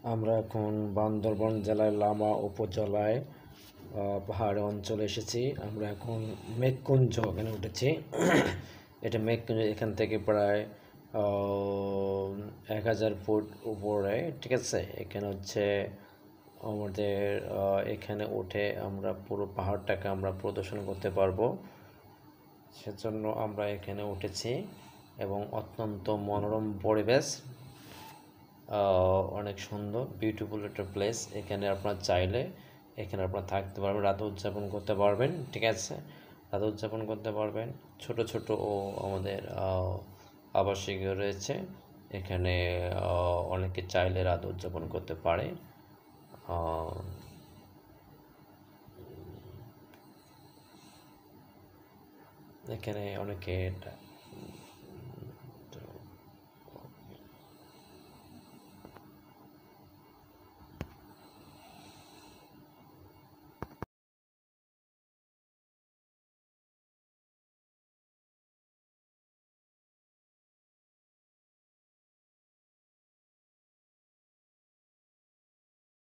আমরা এখন বান্দরবান জেলার লামা উপজেলায় পাহাড়ি অঞ্চলে এসেছি। আমরা এখন মেঘকুঞ্জ এখানে উঠেছি। এটা মেঘকুঞ্জ এখান থেকে প্রায় 1000 ফুট উপরে, ঠিক আছে। এখানে হচ্ছে আমাদের এখানে উঠে আমরা পুরো পাহাড়টাকে আমরা প্রদর্শন করতে পারবো, সেজন্য আমরা এখানে উঠেছি। এবং অত্যন্ত মনোরম পরিবেশ, অনেক সুন্দর বিউটিফুল একটা প্লেস। এখানে আপনার চাইলে এখানে আপনার থাকতে পারবেন, রাত উদযাপন করতে পারবেন, ঠিক আছে। রাত উদযাপন করতে পারবেন। ছোট ছোট ও আমাদের আবাসিক রয়েছে এখানে। অনেকে চাইলে রাত উদযাপন করতে পারে। এখানে অনেকে